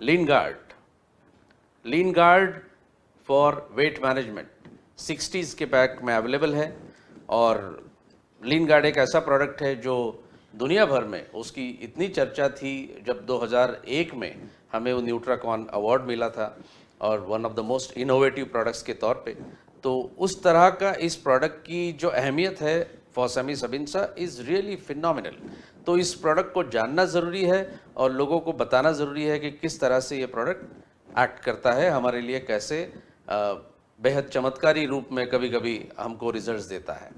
Lean guard for weight management 60s के pack में available है। और लीन गार्ड एक ऐसा प्रोडक्ट है जो दुनिया भर में उसकी इतनी चर्चा थी, जब 2001 में हमें वो न्यूट्राकॉन अवार्ड मिला था और one of the most innovative products के तौर पे। तो उस तरह का इस प्रोडक्ट की जो अहमियत है फॉर सबिंसा इज़ रियली फिनोमिनल। तो इस प्रोडक्ट को जानना ज़रूरी है और लोगों को बताना ज़रूरी है कि किस तरह से ये प्रोडक्ट एक्ट करता है हमारे लिए, कैसे बेहद चमत्कारी रूप में कभी कभी हमको रिजल्ट्स देता है।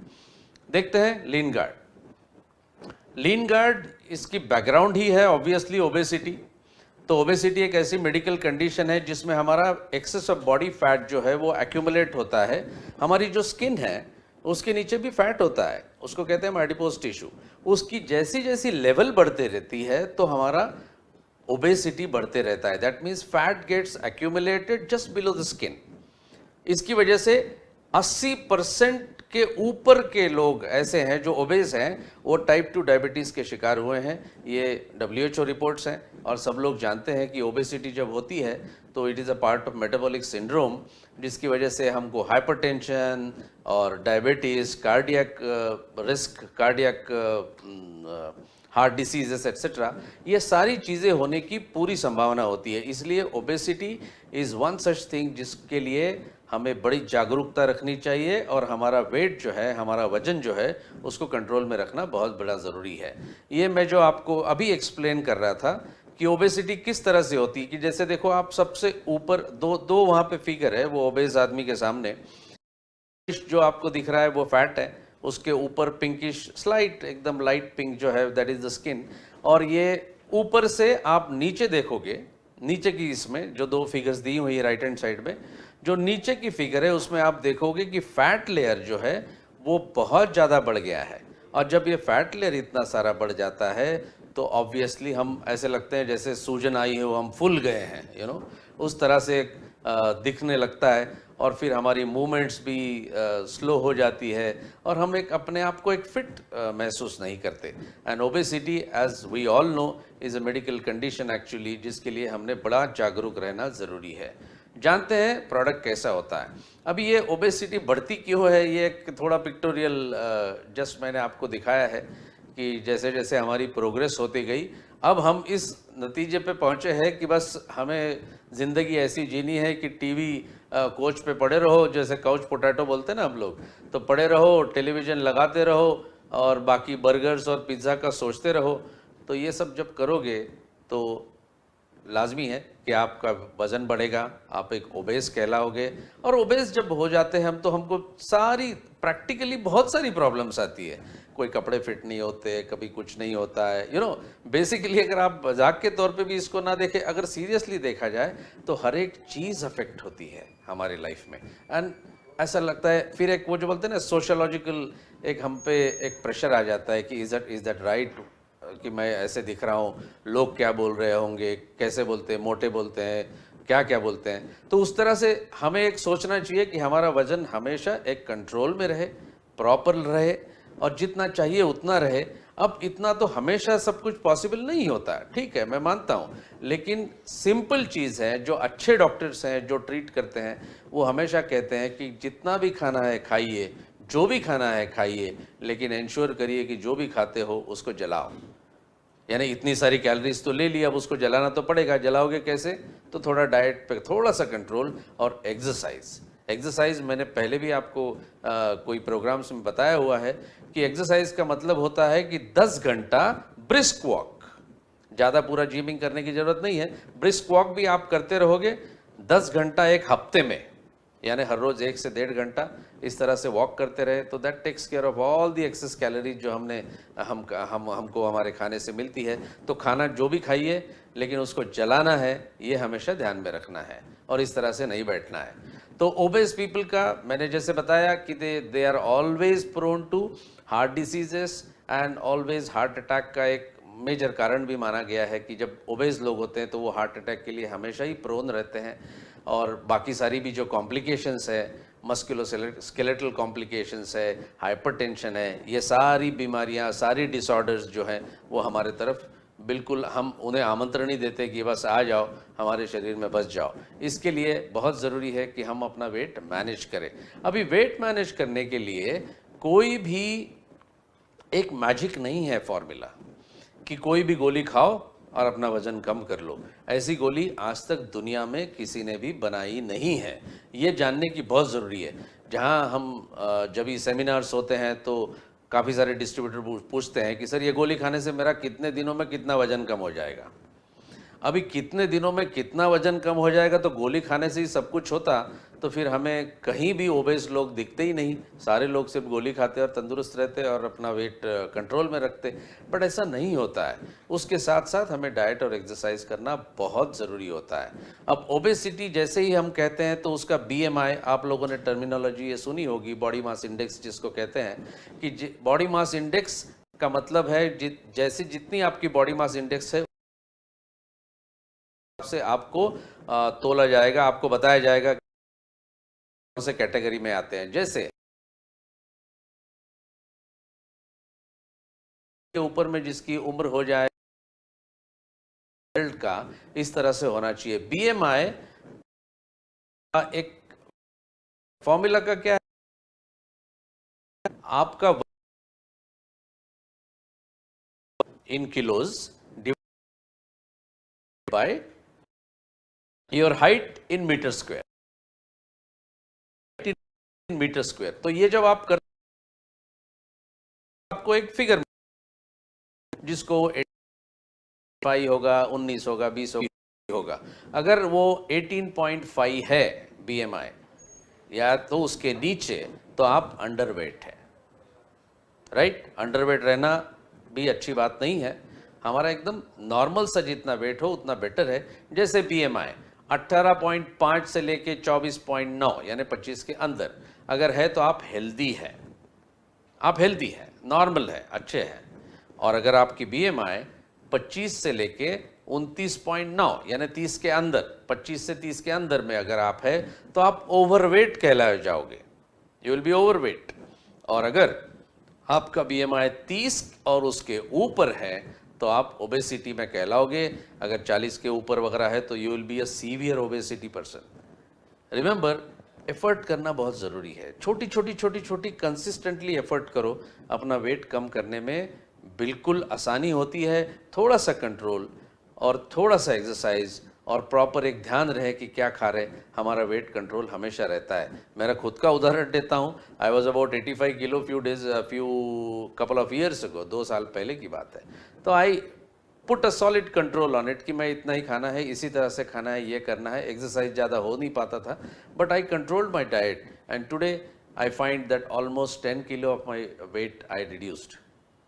देखते हैं लीन गार्ड इसकी बैकग्राउंड ही है ऑब्वियसली ओबेसिटी। तो ओबेसिटी एक ऐसी मेडिकल कंडीशन है जिसमें हमारा एक्सेस ऑफ बॉडी फैट जो है वो एक्यूमुलेट होता है। हमारी जो स्किन है उसके नीचे भी फैट होता है, उसको कहते हैं एडिपोज टिश्यू। उसकी जैसी जैसी लेवल बढ़ते रहती है तो हमारा ओबेसिटी बढ़ते रहता है। That means fat gets accumulated just below the skin. इसकी वजह से 80% के ऊपर के लोग ऐसे हैं जो ओबेस हैं, वो टाइप 2 डायबिटीज़ के शिकार हुए हैं। ये WHO रिपोर्ट्स हैं और सब लोग जानते हैं कि ओबेसिटी जब होती है तो it is a part of metabolic syndrome, जिसकी वजह से हमको हाइपरटेंशन और diabetes, cardiac risk, cardiac heart diseases etcetera, ये सारी चीज़ें होने की पूरी संभावना होती है। इसलिए obesity is one such thing जिसके लिए हमें बड़ी जागरूकता रखनी चाहिए और हमारा वेट जो है, हमारा वजन जो है, उसको कंट्रोल में रखना बहुत बड़ा ज़रूरी है। ये मैं जो आपको अभी एक्सप्लेन कर रहा था कि ओबेसिटी किस तरह से होती है, कि जैसे देखो आप सबसे ऊपर दो वहाँ पे फिगर है वो ओबेस आदमी के सामने, जो आपको दिख रहा है वो फैट है, उसके ऊपर पिंकिश स्लाइट एकदम लाइट पिंक जो है दैट इज़ द स्किन। और ये ऊपर से आप नीचे देखोगे, नीचे की इसमें जो 2 फिगर्स दी हुई है राइट हैंड साइड में, जो नीचे की फिगर है उसमें आप देखोगे कि फैट लेयर जो है वो बहुत ज़्यादा बढ़ गया है। और जब ये फैट लेयर इतना सारा बढ़ जाता है तो ऑब्वियसली हम ऐसे लगते हैं जैसे सूजन आई हो, हम फूल गए हैं, उस तरह से दिखने लगता है। और फिर हमारी मूवमेंट्स भी स्लो हो जाती है और हम अपने आप को एक फिट महसूस नहीं करते। And obesity as we all know is a medical condition actually, जिसके लिए हमने बड़ा जागरूक रहना ज़रूरी है। जानते हैं प्रोडक्ट कैसा होता है। अभी ये ओबेसिटी बढ़ती क्यों है, ये एक थोड़ा पिक्टोरियल जस्ट मैंने आपको दिखाया है कि जैसे जैसे हमारी प्रोग्रेस होती गई, अब हम इस नतीजे पे पहुँचे हैं कि बस हमें ज़िंदगी ऐसी जीनी है कि टीवी कोच पे पड़े रहो, जैसे काउच पोटैटो बोलते हैं ना हम लोग, तो पड़े रहो, टेलीविज़न लगाते रहो और बाकी बर्गर्स और पिज़्ज़ा का सोचते रहो। तो ये सब जब करोगे तो लाजमी है कि आपका वज़न बढ़ेगा, आप एक ओबेस कहलाओगे। और ओबेस जब हो जाते हैं हम तो हमको सारी प्रैक्टिकली बहुत सारी प्रॉब्लम्स आती है। कोई कपड़े फिट नहीं होते, कभी कुछ नहीं होता है, बेसिकली अगर आप मजाक के तौर पे भी इसको ना देखें, अगर सीरियसली देखा जाए तो हर एक चीज़ अफेक्ट होती है हमारी लाइफ में। एंड ऐसा लगता है फिर एक वो जो बोलते हैं ना सोशोलॉजिकल, एक हम पे एक प्रेशर आ जाता है कि इज़ दैट राइट कि मैं ऐसे दिख रहा हूँ, लोग क्या बोल रहे होंगे, कैसे बोलते हैं, मोटे बोलते हैं, क्या क्या बोलते हैं। तो उस तरह से हमें एक सोचना चाहिए कि हमारा वज़न हमेशा एक कंट्रोल में रहे, प्रॉपर रहे और जितना चाहिए उतना रहे। अब इतना तो हमेशा सब कुछ पॉसिबल नहीं होता, ठीक है, मैं मानता हूँ, लेकिन सिंपल चीज़ है। जो अच्छे डॉक्टर्स हैं जो ट्रीट करते हैं वो हमेशा कहते हैं कि जितना भी खाना है खाइए, जो भी खाना है खाइए, लेकिन इंश्योर करिए कि जो भी खाते हो उसको जलाओ। यानी इतनी सारी कैलोरीज तो ले ली, अब उसको जलाना तो पड़ेगा। जलाओगे कैसे? तो थोड़ा डाइट पे थोड़ा सा कंट्रोल और एक्सरसाइज मैंने पहले भी आपको कोई प्रोग्राम्स में बताया हुआ है कि एक्सरसाइज का मतलब होता है कि 10 घंटा ब्रिस्क वॉक, ज़्यादा पूरा जिमिंग करने की ज़रूरत नहीं है। ब्रिस्क वॉक भी आप करते रहोगे 10 घंटा एक हफ्ते में, यानी हर रोज़ 1 से 1.5 घंटा इस तरह से वॉक करते रहे तो that takes care of all the excess calories जो हमको हमारे खाने से मिलती है। तो खाना जो भी खाइए, लेकिन उसको जलाना है, ये हमेशा ध्यान में रखना है और इस तरह से नहीं बैठना है। तो ओबेस पीपल का मैंने जैसे बताया कि they are always prone to heart diseases and always heart attack का एक मेजर कारण भी माना गया है कि जब ओबेस लोग होते हैं तो वो हार्ट अटैक के लिए हमेशा ही प्रोन रहते हैं। और बाकी सारी भी जो कॉम्प्लिकेशंस है, मस्कुलोस्केलेटल कॉम्प्लिकेशंस है, हाइपरटेंशन है, ये सारी बीमारियां, सारी डिसऑर्डर्स जो हैं वो हमारे तरफ बिल्कुल हम उन्हें आमंत्रण ही देते कि बस आ जाओ, हमारे शरीर में बस जाओ। इसके लिए बहुत ज़रूरी है कि हम अपना वेट मैनेज करें। अभी वेट मैनेज करने के लिए कोई भी एक मैजिक नहीं है फॉर्मूला कि कोई भी गोली खाओ और अपना वजन कम कर लो। ऐसी गोली आज तक दुनिया में किसी ने भी बनाई नहीं है। ये जानने की बहुत ज़रूरी है। जहाँ हम जब भी सेमिनार्स होते हैं तो काफ़ी सारे डिस्ट्रीब्यूटर पूछते हैं कि सर ये गोली खाने से मेरा कितने दिनों में कितना वजन कम हो जाएगा। अभी कितने दिनों में कितना वजन कम हो जाएगा, तो गोली खाने से ही सब कुछ होता तो फिर हमें कहीं भी ओबेस लोग दिखते ही नहीं। सारे लोग सिर्फ गोली खाते और तंदुरुस्त रहते और अपना वेट कंट्रोल में रखते। बट ऐसा नहीं होता है। उसके साथ साथ हमें डाइट और एक्सरसाइज करना बहुत ज़रूरी होता है। अब ओबेसिटी जैसे ही हम कहते हैं तो उसका BMI, आप लोगों ने टर्मिनोलॉजी ये सुनी होगी, बॉडी मास इंडेक्स जिसको कहते हैं, कि बॉडी मास इंडेक्स का मतलब है जैसे जितनी आपकी बॉडी मास इंडेक्स है से आपको तोला जाएगा, आपको बताया जाएगा कौन से कैटेगरी में आते हैं। जैसे के ऊपर में जिसकी उम्र हो जाए एडल्ट का, इस तरह से होना चाहिए। BMI का एक फॉर्मूला का क्या है, आपका in kilos divide by your height in metre square, metre square. तो ये जब आप करते आपको एक फिगर जिसको 85 होगा, 19 होगा, 20 होगा। अगर वो 18.5 है BMI या तो उसके नीचे, तो आप अंडरवेट है। राइट, अंडरवेट रहना भी अच्छी बात नहीं है। हमारा एकदम नॉर्मल सा जितना वेट हो उतना बेटर है। जैसे BMI 18.5 से लेके 24.9 यानी 25 के अंदर अगर है तो आप हेल्दी है, आप हेल्दी है, नॉर्मल है, अच्छे हैं। और अगर आपकी BMI 25 से लेके 29.9 यानी 30 के अंदर, 25 से 30 के अंदर में अगर आप है तो आप ओवरवेट कहलाए जाओगे, यू विल बी ओवरवेट। और अगर आपका BMI 30 और उसके ऊपर है तो आप ओबेसिटी में कहलाओगे। अगर 40 के ऊपर वगैरह है तो you will be a severe obesity person. Remember, effort करना बहुत ज़रूरी है। छोटी कंसिस्टेंटली एफर्ट करो, अपना वेट कम करने में बिल्कुल आसानी होती है। थोड़ा सा कंट्रोल और थोड़ा सा एक्सरसाइज और प्रॉपर एक ध्यान रहे कि क्या खा रहे, हमारा वेट कंट्रोल हमेशा रहता है। मेरा खुद का उदाहरण देता हूँ। I was about 85 kilo few couple of years ago, 2 साल पहले की बात है। तो I put a solid control on it कि मैं इतना ही खाना है, इसी तरह से खाना है, ये करना है। एक्सरसाइज ज़्यादा हो नहीं पाता था, but I controlled my diet and today I find that almost 10 kilo of my weight I reduced.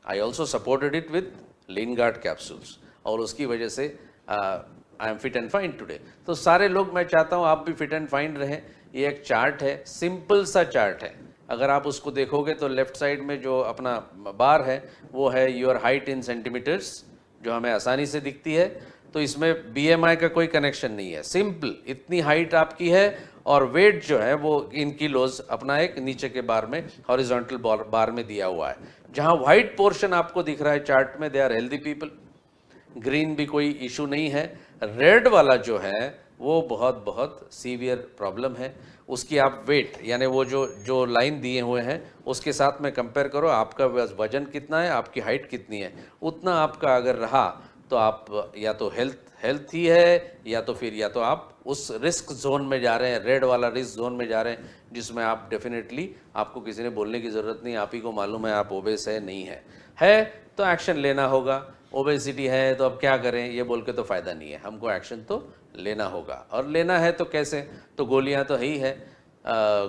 I also supported it with lean guard capsules और उसकी वजह से I am fit and fine today. तो सारे लोग, मैं चाहता हूँ आप भी फिट एंड फाइन रहें। ये एक चार्ट है, सिंपल सा चार्ट है। अगर आप उसको देखोगे तो लेफ्ट साइड में जो अपना बार है वो है योर हाइट इन सेंटीमीटर्स, जो हमें आसानी से दिखती है। तो इसमें BMI का कोई कनेक्शन नहीं है, सिंपल इतनी हाइट आपकी है और वेट जो है वो इन किलोज अपना एक नीचे के बार में हॉरिजॉन्टल बार में दिया हुआ है। जहां व्हाइट पोर्शन आपको दिख रहा है चार्ट में, they are healthy people, green भी कोई इशू नहीं है। रेड वाला जो है वो बहुत बहुत सीवियर प्रॉब्लम है। उसकी आप वेट यानी वो जो लाइन दिए हुए हैं उसके साथ में कंपेयर करो, आपका वजन कितना है, आपकी हाइट कितनी है, उतना आपका अगर रहा तो आप या तो हेल्थ ही है, या तो फिर या तो आप उस रिस्क जोन में जा रहे हैं, रेड वाला रिस्क जोन में जा रहे हैं, जिसमें आप डेफिनेटली, आपको किसी ने बोलने की ज़रूरत नहीं, आप ही को मालूम है आप ओबेस है नहीं है तो एक्शन लेना होगा। ओबेसिटी है तो अब क्या करें ये बोल के तो फ़ायदा नहीं है, हमको एक्शन तो लेना होगा। और लेना है तो कैसे, तो गोलियां तो है ही है,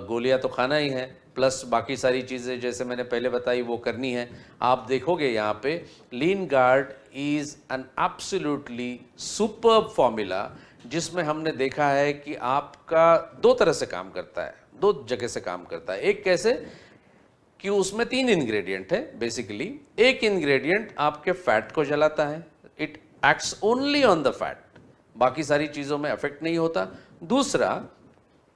गोलियां तो खाना ही है, प्लस बाकी सारी चीज़ें जैसे मैंने पहले बताई वो करनी है। आप देखोगे यहाँ पे lean guard is an absolutely superb formula, जिसमें हमने देखा है कि आपका 2 तरह से काम करता है, 2 जगह से काम करता है। एक कैसे कि उसमें 3 इंग्रेडिएंट है बेसिकली। एक इंग्रेडिएंट आपके फैट को जलाता है, it acts only on the fat, बाकी सारी चीज़ों में अफेक्ट नहीं होता। दूसरा,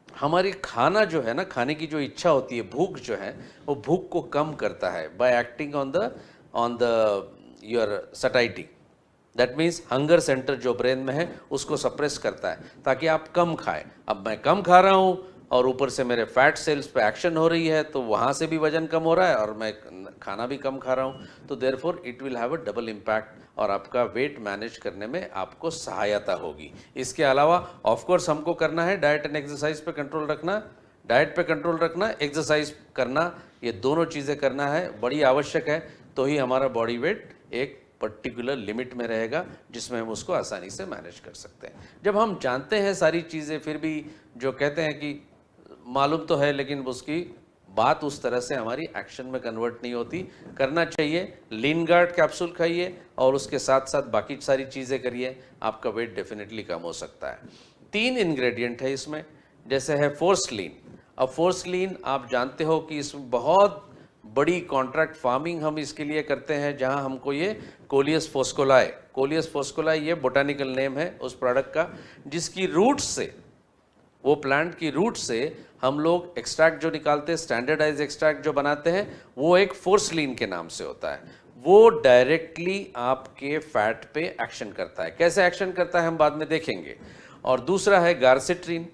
हमारी खाना जो है ना, खाने की जो इच्छा होती है, भूख जो है, वो भूख को कम करता है bye acting on the your satiety. That means hunger centre जो ब्रेन में है उसको सप्रेस करता है ताकि आप कम खाएं। अब मैं कम खा रहा हूं और ऊपर से मेरे फैट सेल्स पे एक्शन हो रही है, तो वहाँ से भी वजन कम हो रहा है और मैं खाना भी कम खा रहा हूँ, तो therefore it will have a double impact और आपका वेट मैनेज करने में आपको सहायता होगी। इसके अलावा ऑफ कोर्स हमको करना है डाइट एंड एक्सरसाइज पे कंट्रोल रखना, डाइट पे कंट्रोल रखना, एक्सरसाइज करना, ये दोनों चीज़ें करना है, बड़ी आवश्यक है, तो ही हमारा बॉडी वेट एक पर्टिकुलर लिमिट में रहेगा जिसमें हम उसको आसानी से मैनेज कर सकते हैं। जब हम जानते हैं सारी चीज़ें फिर भी जो कहते हैं कि मालूम तो है लेकिन उसकी बात उस तरह से हमारी एक्शन में कन्वर्ट नहीं होती, करना चाहिए। लीन गार्ड कैप्सूल खाइए और उसके साथ साथ बाकी सारी चीज़ें करिए, आपका वेट डेफिनेटली कम हो सकता है। 3 इंग्रेडिएंट है इसमें, जैसे है फोर्सलीन। अब फोर्सलीन आप जानते हो कि इसमें बहुत बड़ी कॉन्ट्रैक्ट फार्मिंग हम इसके लिए करते हैं, जहां हमको ये कोलियस फोस्कोलाई ये बोटानिकल नेम है उस प्रोडक्ट का, जिसकी रूट्स से, वो प्लांट की रूट से हम लोग एक्सट्रैक्ट जो निकालते हैं, स्टैंडर्डाइज एक्सट्रैक्ट जो बनाते हैं, वो एक फोर्सलीन के नाम से होता है। वो डायरेक्टली आपके फैट पे एक्शन करता है। कैसे एक्शन करता है हम बाद में देखेंगे। और दूसरा है garcitrin,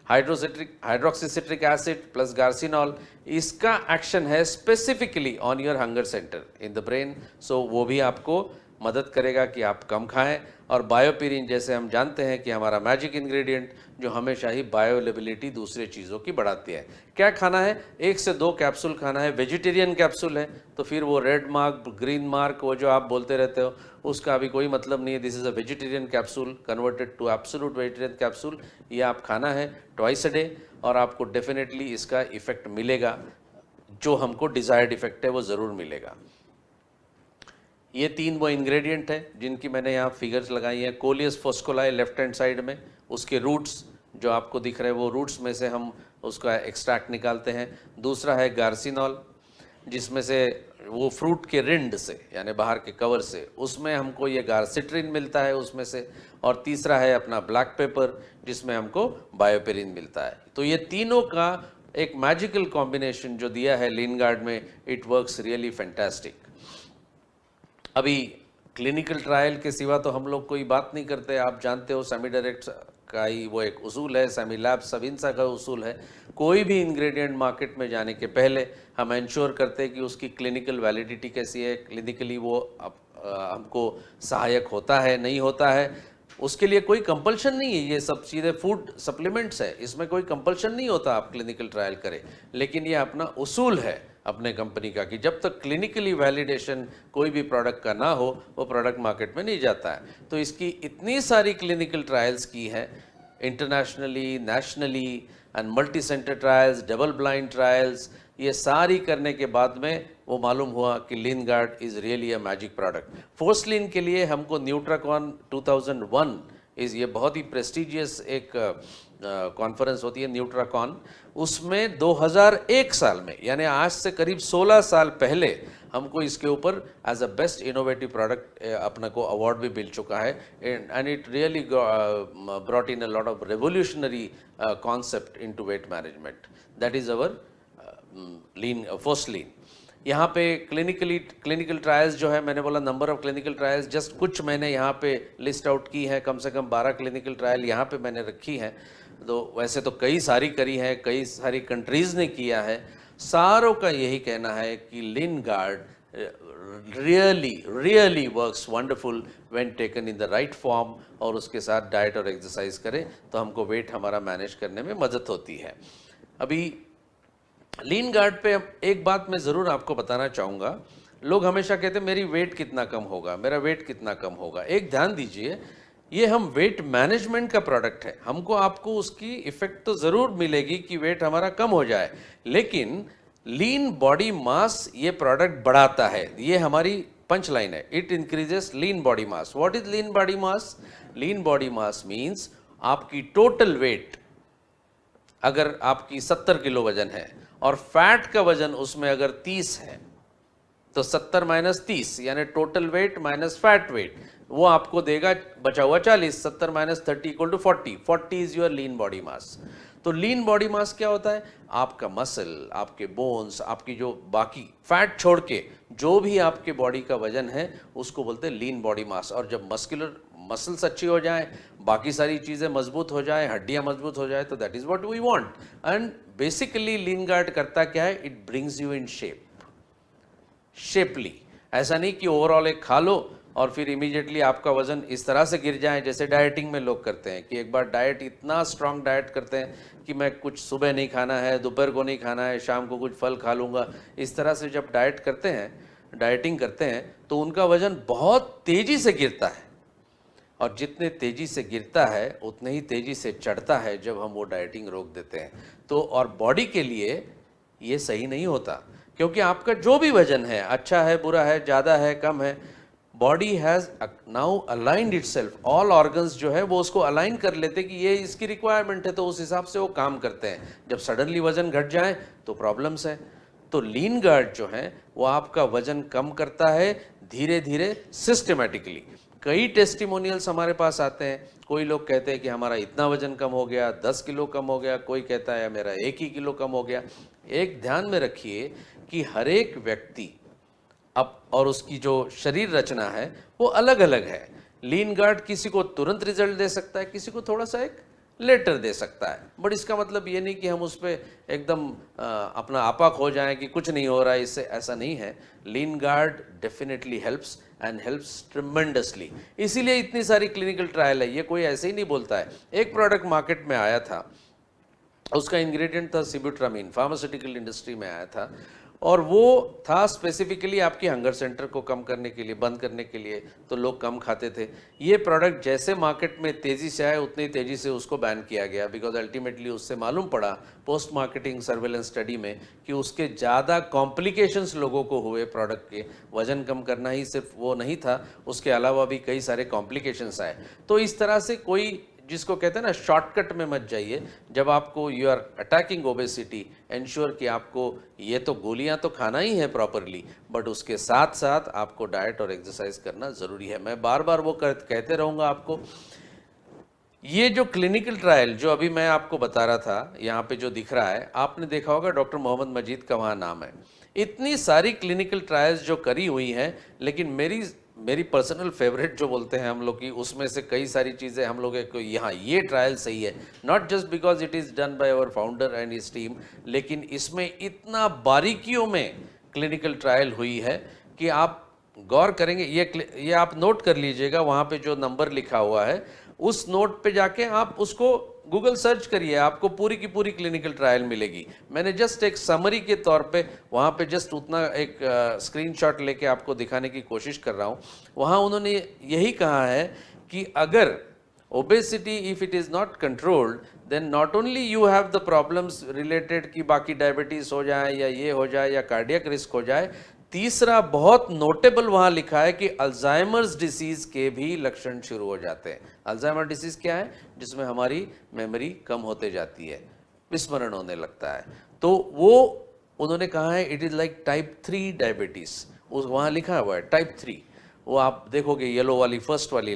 hydroxycitric acid plus garcinol. इसका एक्शन है specifically on your hunger centre in the brain, so वो भी आपको मदद करेगा कि आप कम खाएं। और बायोपिरिन, जैसे हम जानते हैं कि हमारा मैजिक इंग्रेडिएंट जो हमेशा ही बायोअवेलेबिलिटी दूसरे चीज़ों की बढ़ाती है। क्या खाना है? 1 से 2 कैप्सूल खाना है। वेजिटेरियन कैप्सूल है तो फिर वो रेड मार्क, ग्रीन मार्क, वो जो आप बोलते रहते हो, उसका अभी कोई मतलब नहीं है। This is a vegetarian capsule converted to absolute vegetarian capsule. ये आप खाना है ट्वाइस अ डे और आपको डेफिनेटली इसका इफेक्ट मिलेगा, जो हमको डिज़ायर्ड इफेक्ट है वो ज़रूर मिलेगा। ये 3 वो इंग्रेडिएंट हैं जिनकी मैंने यहाँ फिगर्स लगाई हैं। कोलियस फोस्कोलाई लेफ्ट हैंड साइड में, उसके रूट्स जो आपको दिख रहे हैं वो रूट्स में से हम उसका एक्सट्रैक्ट निकालते हैं। दूसरा है गार्सिनॉल, जिसमें से वो फ्रूट के रिंड से यानी बाहर के कवर से, उसमें हमको ये गार्सिट्रिन मिलता है उसमें से। और तीसरा है अपना ब्लैक पेपर, जिसमें हमको बायोपेरिन मिलता है। तो ये तीनों का एक मैजिकल कॉम्बिनेशन जो दिया है लीन गार्ड में, इट वर्क्स रियली फैंटास्टिक। अभी क्लिनिकल ट्रायल के सिवा तो हम लोग कोई बात नहीं करते। आप जानते हो सेमी डायरेक्ट का ही वो एक उसूल है, सेमी लैब सविंसा का उसूल है। कोई भी इंग्रेडिएंट मार्केट में जाने के पहले हम इंश्योर करते हैं कि उसकी क्लिनिकल वैलिडिटी कैसी है, क्लिनिकली वो हमको सहायक होता है नहीं होता है। उसके लिए कोई कंपल्शन नहीं है, ये सब चीज़ें फूड सप्लीमेंट्स है, इसमें कोई कंपल्शन नहीं होता आप क्लिनिकल ट्रायल करें। लेकिन ये अपना उसूल है अपने कंपनी का कि जब तक क्लिनिकली वैलिडेशन कोई भी प्रोडक्ट का ना हो, वो प्रोडक्ट मार्केट में नहीं जाता है। तो इसकी इतनी सारी क्लिनिकल ट्रायल्स की है, internationally, nationally and multi centre trials, double blind trials, ये सारी करने के बाद में वो मालूम हुआ कि lean guard is really a magic product. Forslean के लिए हमको न्यूट्राकॉन 2001 ये बहुत ही प्रेस्टिजियस एक कॉन्फ्रेंस होती है न्यूट्राकॉन, उसमें 2001 साल में, यानी आज से करीब 16 साल पहले हमको इसके ऊपर as a best innovative product अपने को अवार्ड भी मिल चुका है। And it really brought in a lot of revolutionary concept into weight management. That is our lean फोर्सलीन। यहाँ पे क्लिनिकल ट्रायल्स जो है, मैंने बोला number of clinical trials, just कुछ मैंने यहाँ पे लिस्ट आउट की है, कम से कम 12 क्लिनिकल ट्रायल यहाँ पे मैंने रखी है। तो वैसे तो कई सारी करी है, कई सारी कंट्रीज़ ने किया है। सारों का यही कहना है कि lean guard really works wonderful when taken in the right form, और उसके साथ डाइट और एक्सरसाइज करें तो हमको वेट हमारा मैनेज करने में मदद होती है। अभी लीन गार्ड पे एक बात मैं ज़रूर आपको बताना चाहूँगा। लोग हमेशा कहते हैं मेरी वेट कितना कम होगा, मेरा वेट कितना कम होगा। एक ध्यान दीजिए, ये हम वेट मैनेजमेंट का प्रोडक्ट है, हमको आपको उसकी इफेक्ट तो ज़रूर मिलेगी कि वेट हमारा कम हो जाए, लेकिन लीन बॉडी मास ये प्रोडक्ट बढ़ाता है। ये हमारी पंच लाइन है, it increases lean body mass. What is lean body mass? Lean body mass means आपकी टोटल वेट, अगर आपकी 70 किलो वजन है और फैट का वजन उसमें अगर 30 है, तो 70 माइनस 30 यानी total weight minus fat weight, वो आपको देगा बचा हुआ 40। 70 minus 30 equal to 40। 40 is your lean body mass. तो लीन बॉडी मास क्या होता है? आपका मसल, आपके बोन्स, आपकी जो बाकी फैट छोड़ के जो भी आपके बॉडी का वजन है उसको बोलते हैं लीन बॉडी मास। और जब मसल्स अच्छी हो जाए, बाकी सारी चीज़ें मजबूत हो जाए, हड्डियां मजबूत हो जाए, तो that is what we want. And basically lean guard करता क्या है? It brings you in shapely. ऐसा नहीं कि ओवरऑल एक खा लो और फिर इमीडिएटली आपका वजन इस तरह से गिर जाए जैसे डाइटिंग में लोग करते हैं कि एक बार डाइट, इतना स्ट्रांग डाइट करते हैं कि मैं कुछ सुबह नहीं खाना है, दोपहर को नहीं खाना है, शाम को कुछ फल खा लूँगा। इस तरह से जब डाइटिंग करते हैं तो उनका वजन बहुत तेज़ी से गिरता है, और जितने तेज़ी से गिरता है उतने ही तेज़ी से चढ़ता है जब हम वो डाइटिंग रोक देते हैं। तो और बॉडी के लिए ये सही नहीं होता, क्योंकि आपका जो भी वजन है, अच्छा है, बुरा है, ज़्यादा है, कम है, body has now aligned itself, all organs जो है वो उसको अलाइन कर लेते कि ये इसकी रिक्वायरमेंट है, तो उस हिसाब से वो काम करते हैं। जब सडनली वजन घट जाए तो प्रॉब्लम्स है। तो लीन गार्ड जो है वो आपका वजन कम करता है धीरे धीरे, सिस्टमेटिकली। कई टेस्टिमोनियल्स हमारे पास आते हैं, कोई लोग कहते हैं कि हमारा इतना वजन कम हो गया, 10 किलो कम हो गया, कोई कहता है मेरा 1 ही किलो कम हो गया। एक ध्यान में रखिए कि हर एक व्यक्ति अब और उसकी जो शरीर रचना है वो अलग अलग है। लीन गार्ड किसी को तुरंत रिजल्ट दे सकता है, किसी को थोड़ा सा एक लेटर दे सकता है, बट इसका मतलब ये नहीं कि हम उस पर एकदम अपना आपा खो जाएं कि कुछ नहीं हो रहा है इससे, ऐसा नहीं है। Lean guard definitely helps and helps tremendously, इसीलिए इतनी सारी क्लिनिकल ट्रायल है। ये कोई ऐसे ही नहीं बोलता है। एक प्रोडक्ट मार्केट में आया था, उसका इंग्रेडिएंट था सिब्यूट्रामीन, फार्मास्यूटिकल इंडस्ट्री में आया था, और वो था स्पेसिफिकली आपकी हंगर सेंटर को कम करने के लिए, बंद करने के लिए, तो लोग कम खाते थे। ये प्रोडक्ट जैसे मार्केट में तेज़ी से आया उतनी तेज़ी से उसको बैन किया गया, बिकॉज अल्टीमेटली उससे मालूम पड़ा पोस्ट मार्केटिंग सर्वेलेंस स्टडी में कि उसके ज़्यादा कॉम्प्लिकेशंस लोगों को हुए प्रोडक्ट के। वजन कम करना ही सिर्फ वो नहीं था, उसके अलावा भी कई सारे कॉम्प्लिकेशंस आए। तो इस तरह से कोई, जिसको कहते हैं ना, शॉर्टकट में मत जाइए। जब आपको you are attacking obesity, ensure कि आपको ये तो गोलियां तो खाना ही है प्रॉपरली, बट उसके साथ साथ आपको डाइट और एक्सरसाइज करना ज़रूरी है। मैं बार बार वो कहते रहूँगा आपको। ये जो क्लिनिकल ट्रायल जो अभी मैं आपको बता रहा था, यहाँ पे जो दिख रहा है, आपने देखा होगा डॉक्टर मोहम्मद मजीद का वहाँ नाम है। इतनी सारी क्लिनिकल ट्रायल्स जो करी हुई हैं, लेकिन मेरी पर्सनल फेवरेट जो बोलते हैं हम लोग की, उसमें से कई सारी चीज़ें हम लोग को यहाँ ये ट्रायल सही है, not just because it is done by our founder and his team, लेकिन इसमें इतना बारीकियों में क्लिनिकल ट्रायल हुई है कि आप गौर करेंगे। ये आप नोट कर लीजिएगा, वहाँ पे जो नंबर लिखा हुआ है उस नोट पे जाके आप उसको गूगल सर्च करिए, आपको पूरी की पूरी क्लिनिकल ट्रायल मिलेगी। मैंने जस्ट एक समरी के तौर पे वहाँ पे जस्ट उतना एक स्क्रीनशॉट लेके आपको दिखाने की कोशिश कर रहा हूँ। वहाँ उन्होंने यही कहा है कि अगर obesity if it is not controlled, then not only you have the problems related कि बाकी डायबिटीज़ हो जाए या ये हो जाए या कार्डियक रिस्क हो जाए, तीसरा बहुत नोटेबल वहां लिखा है कि अल्जाइमर्स डिसीज के भी लक्षण शुरू हो जाते हैं। अल्जाइमर डिसीज क्या है? जिसमें हमारी मेमोरी कम होते जाती है, विस्मरण होने लगता है। तो वो उन्होंने कहा है it is like type 3 diabetes, उस वहां लिखा हुआ है टाइप 3। वो आप देखोगे येलो वाली फर्स्ट वाली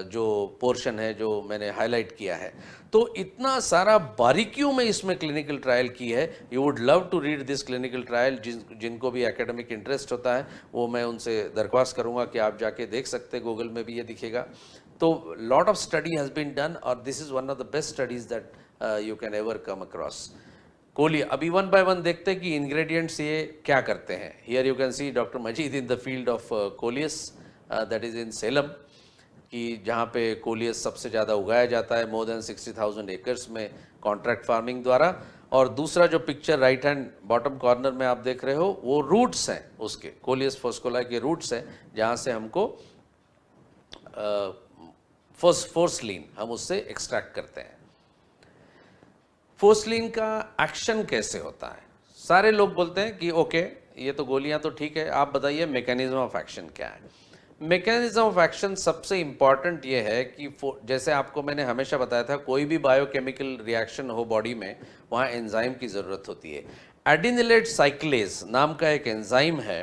जो पोर्शन है जो मैंने हाईलाइट किया है। तो इतना सारा बारीकियों में इसमें क्लिनिकल ट्रायल की है। You would love to read this clinical trial. जिनको भी एकेडमिक इंटरेस्ट होता है वो मैं उनसे दरख्वास्त करूंगा कि आप जाके देख सकते हैं, गूगल में भी ये दिखेगा। तो lot of study has been done और this is one of the best studies that you can ever come across. कोलिया, अभी वन बाय वन देखते हैं कि इंग्रेडिएंट्स ये क्या करते हैं। Here you can see doctor Majeed in the field of coleus, that is in Salem, कि जहाँ पे कोलियस सबसे ज़्यादा उगाया जाता है, मोर देन 60,000 एकर्स में कॉन्ट्रैक्ट फार्मिंग द्वारा। और दूसरा जो picture right hand bottom corner में आप देख रहे हो वो रूट्स हैं उसके, कोलियस फोस्कोला के रूट्स हैं, जहाँ से हमको फोर्सलिन हम उससे एक्सट्रैक्ट करते हैं। फोर्सलिन का एक्शन कैसे होता है? सारे लोग बोलते हैं कि ओके ये तो गोलियां तो ठीक है, आप बताइए मैकेनिज्म ऑफ एक्शन क्या है। मैकेनिज्म ऑफ एक्शन सबसे इंपॉर्टेंट ये है कि जैसे आपको मैंने हमेशा बताया था, कोई भी बायोकेमिकल रिएक्शन हो बॉडी में वहाँ एंजाइम की ज़रूरत होती है। एडिनिलेट साइक्लेज नाम का एक एंजाइम है,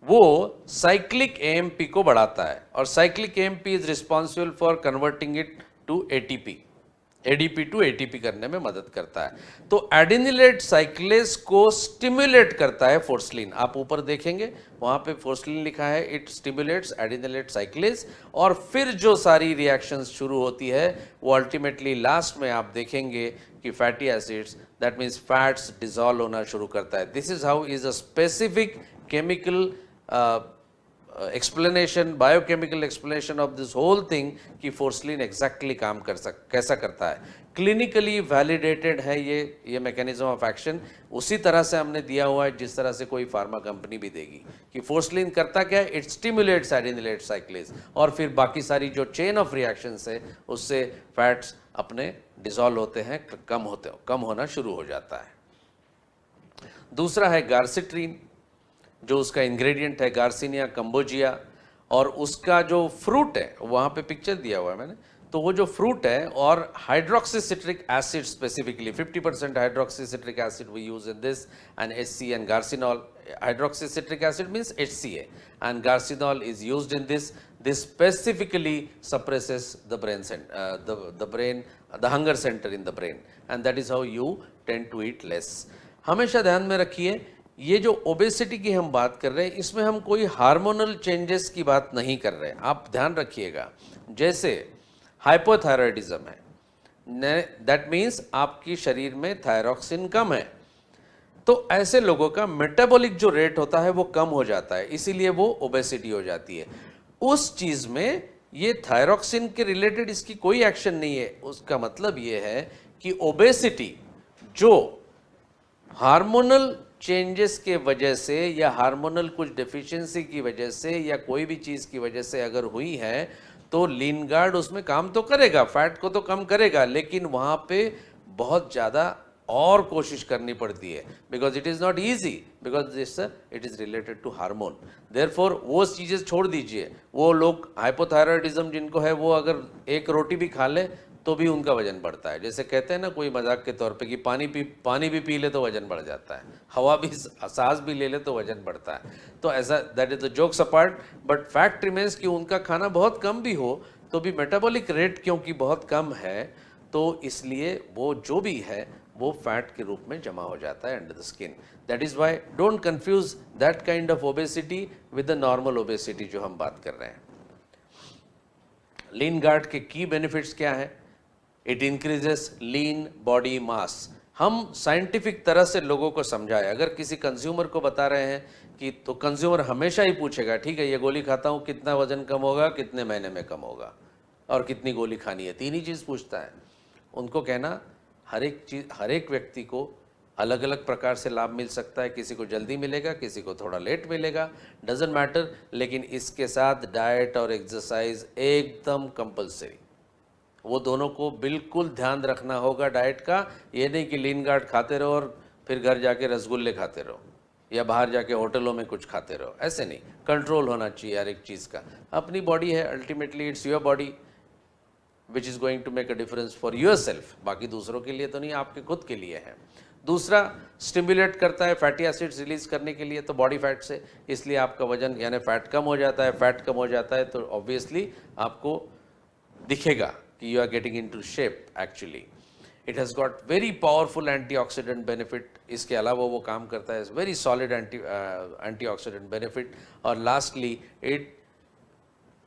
वो साइक्लिक एएमपी को बढ़ाता है और cyclic AMP is responsible for converting it to ATP. ADP to ATP करने में मदद करता है। तो एडिनिलेट साइक्लेज को स्टिमुलेट करता है फोर्सलिन। आप ऊपर देखेंगे वहां पे फोर्सलिन लिखा है, इट स्टिमुलेट्स एडिनिलेट साइक्लेज। और फिर जो सारी रिएक्शंस शुरू होती है वो अल्टीमेटली लास्ट में आप देखेंगे कि fatty acids, that means fats dissolve होना शुरू करता है। This is how is a specific chemical explanation, biochemical explanation of this whole thing कि फोर्सलिन एग्जैक्टली काम कैसा करता है। क्लिनिकली वैलिडेटेड है ये मैकेनिज्म ऑफ एक्शन, उसी तरह से हमने दिया हुआ है जिस तरह से कोई फार्मा कंपनी भी देगी कि फोर्सलिन करता क्या है, इट स्टिमुलेट्स एडिनिलेट साइक्लेज, और फिर बाकी सारी जो चेन ऑफ रिएक्शंस है उससे फैट्स अपने डिसॉल्व होते हैं, कम होना शुरू हो जाता है। दूसरा है गार्सिट्रीन, जो उसका इंग्रेडिएंट है गार्सिनिया कंबोजिया, और उसका जो फ्रूट है वहाँ पे पिक्चर दिया हुआ है मैंने, तो वो जो फ्रूट है और hydroxycitric acid specifically 50% hydroxycitric acid we use in this, and HCA and garcinol. Hydroxycitric acid means HCA and garcinol is used in this. This specifically suppresses the brain the hunger center in the brain, and that is how you tend to eat less. हमेशा ध्यान में रखिए ये जो obesity की हम बात कर रहे हैं इसमें हम कोई हार्मोनल चेंजेस की बात नहीं कर रहे हैं, आप ध्यान रखिएगा। जैसे हाइपोथायरॉयडिज्म है, दैट मीन्स आपकी शरीर में थायरॉक्सिन कम है, तो ऐसे लोगों का मेटाबॉलिक जो रेट होता है वो कम हो जाता है, इसीलिए वो ओबेसिटी हो जाती है। उस चीज में ये थायरॉक्सिन के रिलेटेड इसकी कोई एक्शन नहीं है। उसका मतलब ये है कि ओबेसिटी जो हार्मोनल चेंजेस के वजह से या हार्मोनल कुछ डेफिशिएंसी की वजह से या कोई भी चीज़ की वजह से अगर हुई है तो लीन गार्ड उसमें काम तो करेगा, फैट को तो कम करेगा, लेकिन वहाँ पे बहुत ज़्यादा और कोशिश करनी पड़ती है, because it is not easy, because this it is related to hormone. Therefore वो चीज़ें छोड़ दीजिए। वो लोग हाइपोथायरॉयडिज्म जिनको है वो अगर एक रोटी भी खा ले तो भी उनका वजन बढ़ता है। जैसे कहते हैं ना कोई मजाक के तौर पे कि पानी भी पी ले तो वजन बढ़ जाता है, हवा भी सांस भी ले ले तो वजन बढ़ता है। तो ऐसा, that is the jokes apart, but fact remains कि उनका खाना बहुत कम भी हो तो भी मेटाबॉलिक रेट क्योंकि बहुत कम है तो इसलिए वो जो भी है वो फैट के रूप में जमा हो जाता है under the skin. That is why don't confuse that kind of obesity with the normal obesity जो हम बात कर रहे हैं। लीन गार्ड के की बेनिफिट्स क्या है? इट इंक्रीजेस लीन बॉडी मास। हम साइंटिफिक तरह से लोगों को समझाए, अगर किसी कंज्यूमर को बता रहे हैं कि, तो कंज्यूमर हमेशा ही पूछेगा ठीक है ये गोली खाता हूँ कितना वजन कम होगा, कितने महीने में कम होगा और कितनी गोली खानी है, तीन ही चीज़ पूछता है। उनको कहना हर एक व्यक्ति को अलग अलग प्रकार से लाभ मिल सकता है, किसी को जल्दी मिलेगा, किसी को थोड़ा लेट मिलेगा, डजेंट मैटर, लेकिन इसके साथ डाइट और एक्सरसाइज एकदम कंपलसरी। वो दोनों को बिल्कुल ध्यान रखना होगा डाइट का। ये नहीं कि लीन गार्ड खाते रहो और फिर घर जाके रसगुल्ले खाते रहो या बाहर जाके होटलों में कुछ खाते रहो, ऐसे नहीं। कंट्रोल होना चाहिए हर एक चीज़ का। अपनी बॉडी है, ultimately it's your body which is going to make a difference for yourself, बाकी दूसरों के लिए तो नहीं, आपके खुद के लिए है। दूसरा, स्टिमुलेट करता है फैटी एसिड्स रिलीज करने के लिए, तो बॉडी फैट से, इसलिए आपका वजन यानी फैट कम हो जाता है। फैट कम हो जाता है तो ऑब्वियसली आपको दिखेगा कि you are getting into shape. Actually it has got very powerful antioxidant benefit. इसके अलावा वो काम करता है वेरी सॉलिड एंटीऑक्सीडेंट बेनिफिट। और lastly it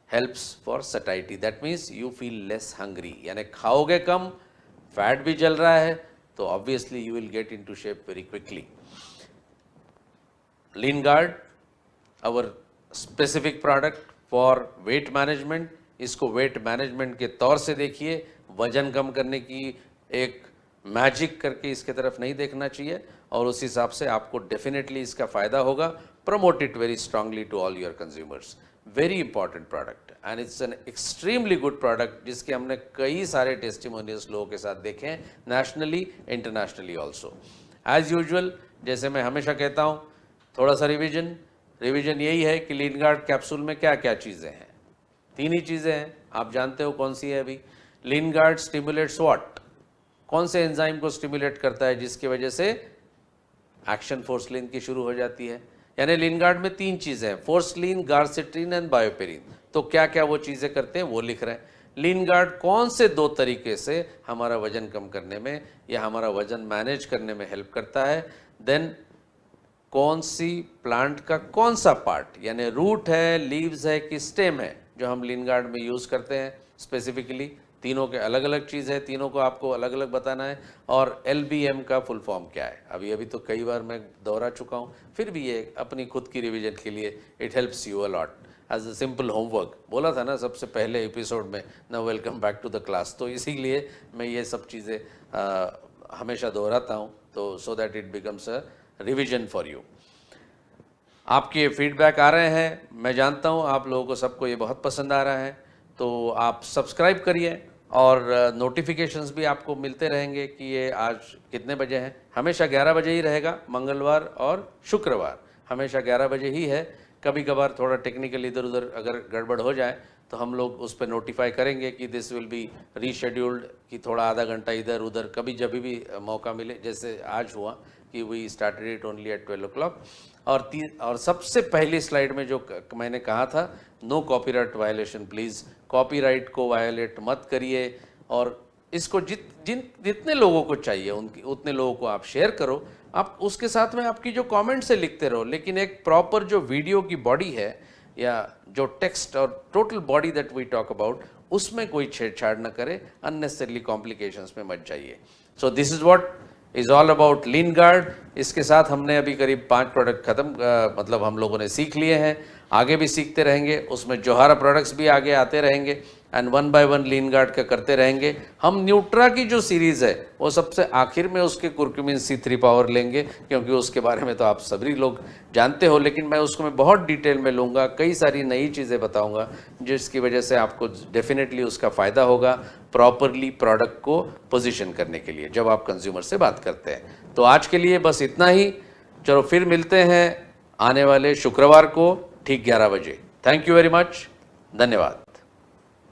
helps for satiety, that means you feel less hungry, यानी खाओगे कम, फैट भी जल रहा है तो obviously you will get into shape very quickly. Lean Guard our specific product for weight management. इसको वेट मैनेजमेंट के तौर से देखिए, वजन कम करने की एक मैजिक करके इसके तरफ नहीं देखना चाहिए, और उस हिसाब से आपको डेफिनेटली इसका फ़ायदा होगा। Promote it very strongly to all your consumers. Very important product and it's an extremely good product, जिसके हमने कई सारे टेस्टिमोनियल्स लोगों के साथ देखे हैं, nationally internationally also. As usual, जैसे मैं हमेशा कहता हूँ, थोड़ा सा रिविजन यही है कि लीन गार्ड कैप्सूल में क्या क्या चीज़ें हैं। तीन ही चीज़ें हैं, आप जानते हो कौन सी है अभी। लीन गार्ड स्टिमुलेट्स व्हाट, कौन से एंजाइम को स्टिमुलेट करता है जिसकी वजह से एक्शन फोर्सलिन की शुरू हो जाती है। यानी लीन गार्ड में तीन चीज़ें हैं, फोर्सलिन, गार्सिट्रिन एंड बायोपेरिन। तो क्या क्या वो चीज़ें करते हैं वो लिख रहे हैं। लीन गार्ड कौन से 2 तरीके से हमारा वजन कम करने में या हमारा वजन मैनेज करने में हेल्प करता है, देन कौन सी प्लांट का कौन सा पार्ट यानी रूट है, लीव्स है कि स्टेम है जो हम लीन गार्ड में यूज़ करते हैं स्पेसिफिकली। तीनों के अलग अलग चीज़ है, तीनों को आपको अलग अलग बताना है। और LBM का फुल फॉर्म क्या है, अभी तो कई बार मैं दोहरा चुका हूँ, फिर भी ये अपनी खुद की रिवीजन के लिए it helps you a lot as a simple homework. बोला था ना सबसे पहले एपिसोड में, now welcome back to the class. तो इसीलिए मैं ये सब चीज़ें हमेशा दोहराता हूँ, तो so that it becomes a revision for you. आपके फीडबैक आ रहे हैं, मैं जानता हूँ आप लोगों को सबको ये बहुत पसंद आ रहा है, तो आप सब्सक्राइब करिए और नोटिफिकेशंस भी आपको मिलते रहेंगे कि ये आज कितने बजे हैं। हमेशा 11 बजे ही रहेगा, मंगलवार और शुक्रवार हमेशा 11 बजे ही है। कभी कभार थोड़ा टेक्निकल इधर उधर अगर गड़बड़ हो जाए तो हम लोग उस पर नोटिफाई करेंगे कि दिस विल बी रीशेड्यूल्ड, कि थोड़ा आधा घंटा इधर उधर कभी जब भी मौका मिले, जैसे आज हुआ कि we started it only at 12 o'clock। और सबसे पहली स्लाइड में जो मैंने कहा था, no copyright violation please, copyright को वायलेट मत करिए। और इसको जितने लोगों को चाहिए उतने लोगों को आप शेयर करो। आप उसके साथ में आपकी जो कमेंट से लिखते रहो, लेकिन एक प्रॉपर जो वीडियो की बॉडी है या जो टेक्स्ट और total body that we talk about, उसमें कोई छेड़छाड़ न करे, अननेसेसरली कॉम्प्लिकेशंस में मत जाइए। So this is what is all about lean guard. इसके साथ हमने अभी करीब 5 प्रोडक्ट मतलब हम लोगों ने सीख लिए हैं, आगे भी सीखते रहेंगे। उसमें जोहारा प्रोडक्ट्स भी आगे आते रहेंगे एंड 1 by 1 लीन गार्ड का करते रहेंगे। हम न्यूट्रा की जो सीरीज़ है वो सबसे आखिर में उसके कुर्क्यूमिन C3 पावर लेंगे, क्योंकि उसके बारे में तो आप सभी लोग जानते हो, लेकिन मैं उसको बहुत डिटेल में लूँगा, कई सारी नई चीज़ें बताऊँगा जिसकी वजह से आपको डेफिनेटली उसका फ़ायदा होगा प्रॉपरली प्रोडक्ट को पोजीशन करने के लिए जब आप कंज्यूमर से बात करते हैं। तो आज के लिए बस इतना ही, चलो फिर मिलते हैं आने वाले शुक्रवार को ठीक 11 बजे। थैंक यू वेरी मच, धन्यवाद।